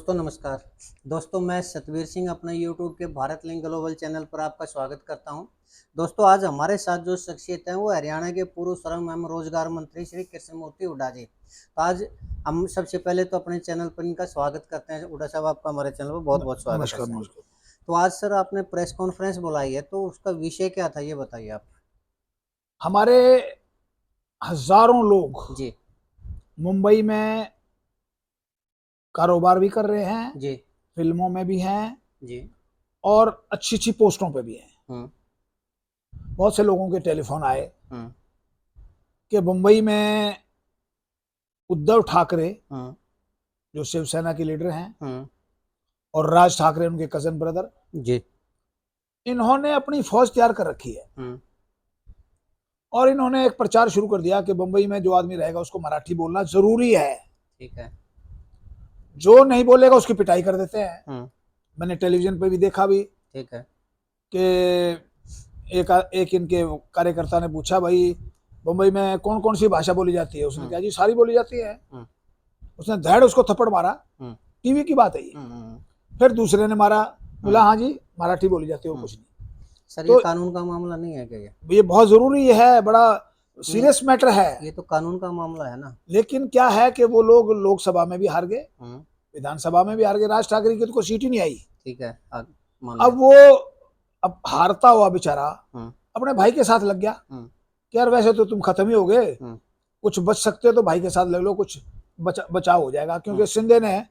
दोस्तों नमस्कार। दोस्तों मैं सतवीर सिंह अपने YouTube के भारत लिंक ग्लोबल चैनल पर आपका स्वागत करता हूं। दोस्तों आज हमारे साथ जो शख्सियत है वो हरियाणा के पूर्व श्रम एवं रोजगार मंत्री श्री कृष्णमूर्ति हुड्डा जी। तो आज हम सबसे पहले तो अपने चैनल पर इनका स्वागत करते हैं। हुड्डा साहब आपका हमारे चैनल पर बहुत बहुत स्वागत है नमस्कार सर। नमस्कार। तो आज सर आपने प्रेस कॉन्फ्रेंस बुलाई है, तो उसका विषय क्या था ये बताइए आप। हमारे हजारों लोग जी मुंबई में कारोबार भी कर रहे हैं, जी फिल्मों में भी हैं जी। और अच्छी अच्छी पोस्टों पे भी हैं। हम्म बहुत से लोगों के टेलीफोन आए हम्म कि मुंबई में उद्धव ठाकरे हम्म जो शिवसेना के लीडर हैं हम्म। और राज ठाकरे उनके कजन ब्रदर, जी। इन्होंने अपनी फौज तैयार कर रखी है और इन्होंने एक प्रचार शुरू कर दिया कि मुंबई में जो आदमी रहेगा उसको मराठी बोलना जरूरी है। ठीक है। जो नहीं बोलेगा उसकी पिटाई कर देते हैं। मैंने टेलीविजन पे भी देखा भी ठीक है। कि एक इनके कार्यकर्ता ने पूछा, भाई मुंबई में कौन कौन सी भाषा बोली जाती है? उसने कहा जी सारी बोली जाती है। उसने धैर्य उसको थप्पड़ मारा। टीवी की बात है ये। फिर दूसरे ने मारा, बोला हाँ जी मराठी बोली जाती है और कुछ नहीं। सर तो ये कानून का मामला नहीं है क्या ये बहुत जरूरी है, बड़ा सीरियस मैटर है। ये तो कानून का मामला है ना। लेकिन क्या है कि वो लोग लोकसभा में भी हार गए, विधानसभा में भी हार गए। राज ठाकरे की तो कोई सीट ही नहीं आई। ठीक है। अब वो हारता हुआ बेचारा अपने भाई के साथ लग गया कि यार वैसे तो तुम खत्म ही हो गए, कुछ बच सकते हो तो भाई के साथ लग लो, कुछ बचाव हो जाएगा। क्योंकि शिंदे ने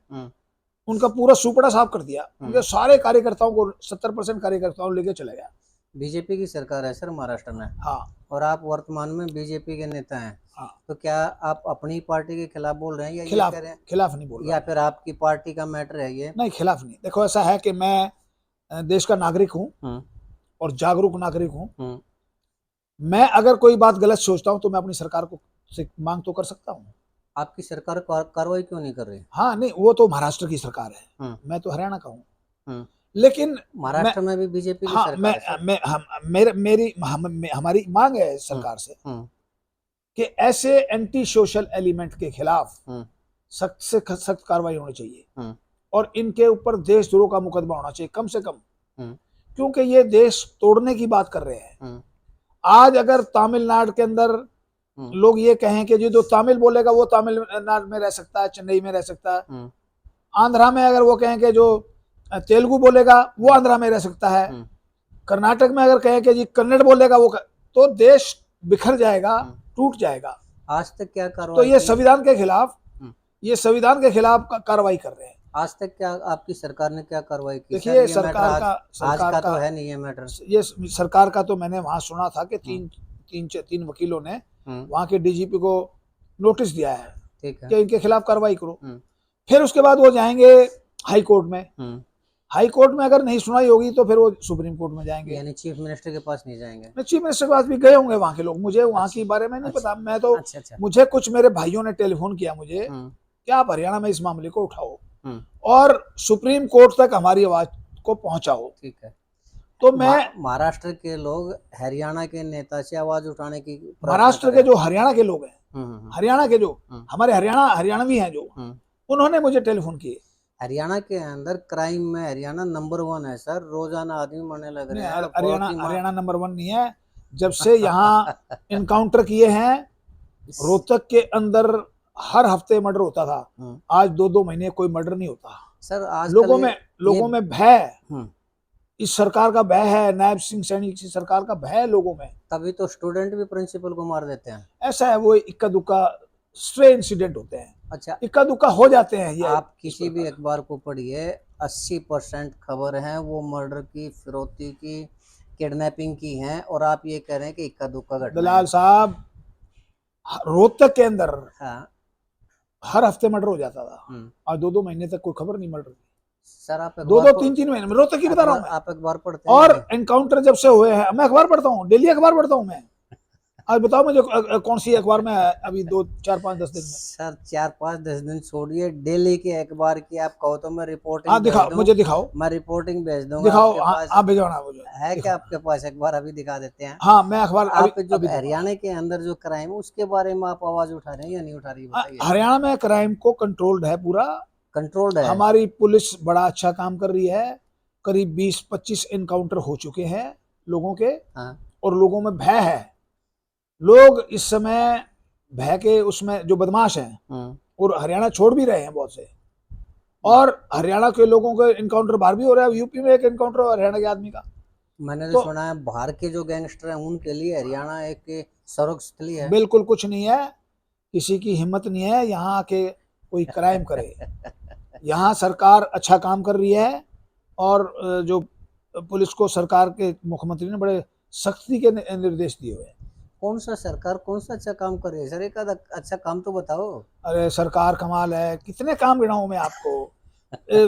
उनका पूरा सुपड़ा साफ कर दिया। उनके सारे कार्यकर्ताओं को 70% कार्यकर्ताओं लेके चले गया। बीजेपी की सरकार है सर महाराष्ट्र में। हाँ। और आप वर्तमान में बीजेपी के नेता हैं। हाँ। तो क्या आप अपनी पार्टी के खिलाफ बोल रहे हैं या खिलाफ, ये कह रहे हैं खिलाफ नहीं बोल रहा, या फिर आपकी पार्टी का मैटर है ये? नहीं खिलाफ नहीं। देखो ऐसा है कि मैं देश का नागरिक हूँ और जागरूक नागरिक हूँ। मैं अगर कोई बात गलत सोचता हूँ तो मैं अपनी सरकार को से मांग तो कर सकता हूँ। आपकी सरकार कार्रवाई क्यों नहीं कर रही? हाँ नहीं, वो तो महाराष्ट्र की सरकार है, मैं तो हरियाणा का हूँ। लेकिन महाराष्ट्र में भी बीजेपी की हाँ, सरकार है। हमारी मांग है सरकार से कि ऐसे एंटी सोशल एलिमेंट के खिलाफ सख्त से सख्त कार्रवाई होनी चाहिए और इनके ऊपर देशद्रोह का मुकदमा होना चाहिए कम से कम। क्योंकि ये देश तोड़ने की बात कर रहे हैं। आज अगर तमिलनाडु के अंदर लोग ये कहें कि जो तमिल बोलेगा वो तमिलनाडु में रह सकता है, चेन्नई में रह सकता है। आंध्रा में अगर वो कहें कि जो तेलुगु बोलेगा वो आंध्रा में रह सकता है। कर्नाटक में अगर कहें कि जी कन्नड़ बोलेगा वो तो देश बिखर जाएगा, टूट जाएगा। आज तक क्या कार्रवाई? तो ये संविधान के खिलाफ कार्रवाई कर रहे हैं। आज तक क्या आपकी सरकार ने क्या कार्रवाई की? देखिए सरकार का तो है नहीं ये मैटर। ये सरकार का तो मैंने वहां सुना था कि तीन वकीलों ने वहां के डीजीपी को नोटिस दिया है कि इनके खिलाफ कार्रवाई करो। फिर उसके बाद वो जाएंगे हाई कोर्ट में। हाई कोर्ट में अगर नहीं सुनाई होगी तो फिर वो सुप्रीम कोर्ट में जाएंगे। यानी चीफ मिनिस्टर के पास नहीं जाएंगे? चीफ मिनिस्टर के पास भी गए होंगे वहां के लोग। मुझे वहां के बारे में नहीं पता। मैं तो मुझे कुछ मेरे भाइयों ने टेलीफोन किया मुझे कि आप हरियाणा में इस मामले को उठाओ और सुप्रीम कोर्ट तक हमारी आवाज को पहुंचाओ। ठीक है। तो मैं महाराष्ट्र के लोग हरियाणा के नेता से आवाज उठाने की, महाराष्ट्र के जो हरियाणा के लोग हैं, हरियाणा के जो हमारे हरियाणवी हैं जो, उन्होंने मुझे टेलीफोन किए। हरियाणा के अंदर क्राइम में हरियाणा नंबर 1 है सर। रोजाना आदमी मरने लग रहे हैं। हरियाणा नंबर 1 नहीं है। जब से यहाँ इनकाउंटर किए हैं, रोहतक के अंदर हर हफ्ते मर्डर होता था। आज 2-2 महीने कोई मर्डर नहीं होता सर। आज लोगों में भय, इस सरकार का भय है, नायब सिंह सैनी की सरकार का भय है लोगों में। तभी तो स्टूडेंट भी प्रिंसिपल को मार देते हैं। ऐसा है, वो इक्का दुक्का स्ट्रे इंसिडेंट होते हैं। अच्छा, इक्का दुक्का हो जाते हैं। ये आप किसी भी अखबार को पढ़िए, 80% खबर है वो मर्डर की, फिरौती की, किडनैपिंग की है। और आप ये कह रहे हैं कि इक्का दुक्का घटना। दलाल साहब, रोहतक के अंदर हर हफ्ते मर्डर हो जाता था और 2-2 महीने तक कोई खबर नहीं मर्डर की। सर आप 2-2, 3-3 महीने में रोहतक की बता रहा हूँ मैं। आप अखबार पढ़ते हैं? और एनकाउंटर जब से हुए हैं, मैं अखबार पढ़ता हूँ, डेली अखबार पढ़ता हूँ मैं। आज बताओ मुझे कौन सी अखबार में है अभी 2, 4, 5, 10 दिन में? सर 4, 5, 10 दिन छोड़िए, डेली के अखबार की आप कहो तो मैं रिपोर्टिंग। हाँ दिखाओ, मुझे दिखाओ। मैं रिपोर्टिंग भेज दूंगा। दिखाओ। हाँ भिजवाना मुझे। है क्या आपके पास अखबार? अभी दिखा देते हैं। हाँ मैं अखबार। आप जो हरियाणा के अंदर जो क्राइम है उसके बारे में आप आवाज उठा रहे हैं या नहीं उठा रही? हरियाणा में क्राइम को कंट्रोल्ड है, पूरा कंट्रोल्ड है। हमारी पुलिस बड़ा अच्छा काम कर रही है। करीब 20-25 एनकाउंटर हो चुके हैं लोगों के। हाँ। और लोगों में भय है। लोग इस समय भय के उसमें जो बदमाश हैं, और हरियाणा छोड़ भी रहे हैं बहुत से, और हरियाणा के लोगों के एनकाउंटर बाहर भी हो रहा है। यूपी में एक एनकाउंटर हुआ हरियाणा के आदमी का। मैंने तो तो सुना है बाहर के जो गैंगस्टर हैं उनके लिए हरियाणा एक स्वर्ग स्थली है। बिल्कुल कुछ नहीं है, किसी की हिम्मत नहीं है यहाँ आके कोई क्राइम करे। यहाँ सरकार अच्छा काम कर रही है, और जो पुलिस को सरकार के मुख्यमंत्री ने बड़े सख्ती के निर्देश दिए हुए हैं। कौन सा सरकार कौन सा अच्छा काम कर रही है सर? एक आधा अच्छा काम तो बताओ। अरे सरकार कमाल है, कितने काम गिनाऊं मैं आपको।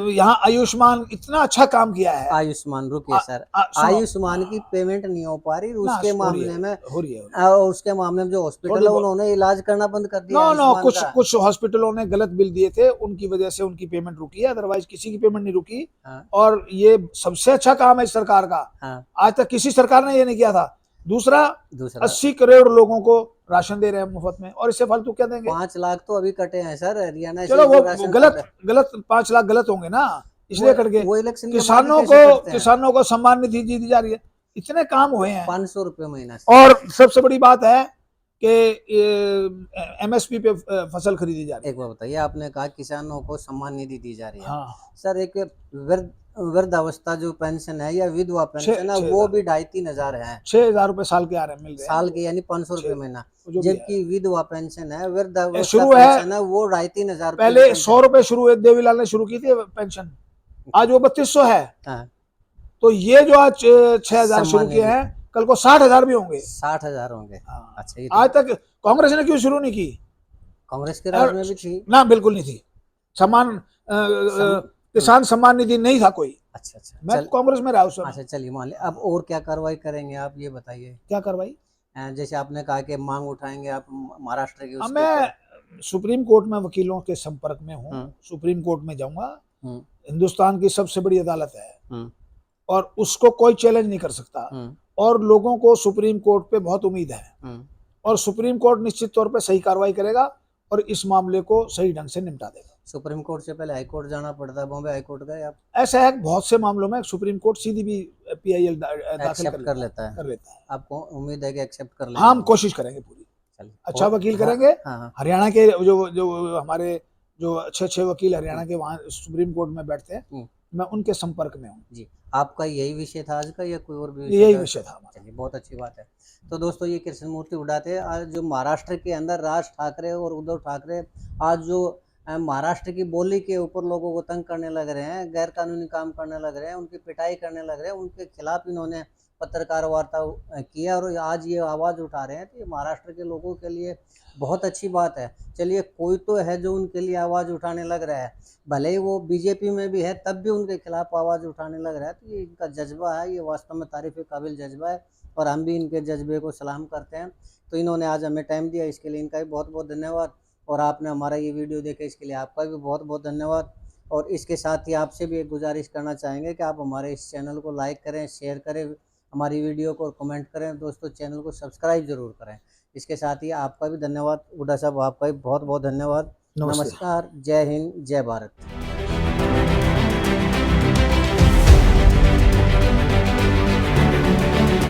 यहाँ आयुष्मान इतना अच्छा काम किया है। आयुष्मान, रुकिए सर, सुनो, आयुष्मान की पेमेंट नहीं हो पा रही ना उसके हो रही मामले है, में। हो रही है। और उसके मामले में जो हॉस्पिटल थोड़ी है बहुत उन्होंने इलाज करना बंद कर दिया नो नो, आयुष्मान कुछ का। कुछ हॉस्पिटलों ने गलत बिल दिए थे, उनकी वजह से उनकी पेमेंट रुकी है, अदरवाइज किसी की पेमेंट नहीं रुकी। हाँ। और ये सबसे अच्छा काम है इस सरकार का। हाँ। आज तक किसी सरकार ने ये नहीं किया था। दूसरा, 80 दूसरा, करोड़ लोगों को राशन दे रहे हैं मुफ्त में, और इससे फालतू क्या देंगे? 5 लाख तो अभी कटे हैं सर हरियाणा चलो से वो जो राशन कार्ड गलत है। गलत 5 लाख गलत होंगे ना, इसलिए कट गए। वो इलेक्शन के बाद ही कैसे कटते हैं? किसानों को सम्मान निधि दी जा रही है। इतने काम हुए हैं। 500 रुपये महीना से। और सबसे बड़ी बात है कि MSP पे फसल खरीदी जा रही है। एक बार बताइए, आपने कहा किसानों को सम्मान निधि दी जा रही है। हाँ। सर एक वृद्धावस्था जो पेंशन है या विधवा पेंशन है वो भी 2,500-3 हजार है। 6,000 रुपए साल के आ रहे हैं, मिल रहे हैं साल के यानी 500 रुपये महीना। जो भी है। जबकि विधवा पेंशन है, वृद्धावस्था शुरू है, पेंशन है, वो 2,500-3 हजार पहले 100 रुपए शुरू हुए, देवीलाल ने शुरू की थी पेंशन, आज वो 3200 है। हाँ। तो ये जो आज 6,000 शुरू किए हैं, कल को 60,000 भी होंगे। 60,000 होंगे। हाँ। अच्छा, ये आज तक कांग्रेस ने क्यों शुरू नहीं की? कांग्रेस के राज में भी थी ना, बिल्कुल नहीं थी। सम्मान किसान सम्मान निधि नहीं था कोई। अच्छा अच्छा, मैं कांग्रेस में रहा उस समय। अच्छा चलिए मान लिया। अब और क्या कार्रवाई करेंगे आप ये बताइए? क्या कार्रवाई? जैसे आपने कहा कि मांग उठाएंगे आप महाराष्ट्र की, उसके मैं सुप्रीम कोर्ट में वकीलों के संपर्क में हूँ, सुप्रीम कोर्ट में जाऊंगा। हिंदुस्तान की सबसे बड़ी अदालत है, और उसको कोई चैलेंज नहीं कर सकता। और लोगों को सुप्रीम कोर्ट पे बहुत उम्मीद है, और सुप्रीम कोर्ट निश्चित तौर पे सही कार्रवाई करेगा और इस मामले को सही ढंग से निपटा देगा। सुप्रीम कोर्ट से पहले हाई कोर्ट जाना पड़ता है, बॉम्बे हाई कोर्ट गए आप? ऐसा है बहुत से मामलों में सुप्रीम कोर्ट सीधी भी PIL दाखिल कर लेता है। आपको उम्मीद है कि एक्सेप्ट कर लेंगे? हम कोशिश करेंगे पूरी, अच्छा वकील करेंगे। हरियाणा के जो हमारे जो अच्छे वकील हरियाणा के वहाँ सुप्रीम कोर्ट में बैठते हैं, मैं उनके संपर्क में हूँ जी। आपका यही विषय था आज का या कोई और भी? यही विषय था। चलिए, बहुत अच्छी बात है। तो दोस्तों, ये कृष्णमूर्ति हुड्डा थे। आज जो महाराष्ट्र के अंदर राज ठाकरे और उद्धव ठाकरे आज जो महाराष्ट्र की बोली के ऊपर लोगों को तंग करने लग रहे हैं, गैर कानूनी काम करने लग रहे हैं, उनकी पिटाई करने लग रहे हैं, उनके खिलाफ इन्होंने पत्रकार वार्ता किया और आज ये आवाज़ उठा रहे हैं। तो ये महाराष्ट्र के लोगों के लिए बहुत अच्छी बात है। चलिए, कोई तो है जो उनके लिए आवाज़ उठाने लग रहा है, भले ही वो बीजेपी में भी है तब भी उनके खिलाफ आवाज़ उठाने लग रहा है। तो ये इनका जज्बा है, ये वास्तव में तारीफ़ के काबिल जज्बा है, और हम भी इनके जज्बे को सलाम करते हैं। तो इन्होंने आज हमें टाइम दिया, इसके लिए इनका भी बहुत बहुत धन्यवाद। और आपने हमारा ये वीडियो देखा, इसके लिए आपका भी बहुत बहुत धन्यवाद। और इसके साथ ही आपसे भी एक गुजारिश करना चाहेंगे कि आप हमारे इस चैनल को लाइक करें, शेयर करें हमारी वीडियो को, और कमेंट करें। दोस्तों, चैनल को सब्सक्राइब जरूर करें। इसके साथ ही आपका भी धन्यवाद हुड्डा साहब, आपका भी बहुत बहुत धन्यवाद। नमस्कार, जय हिंद, जय भारत।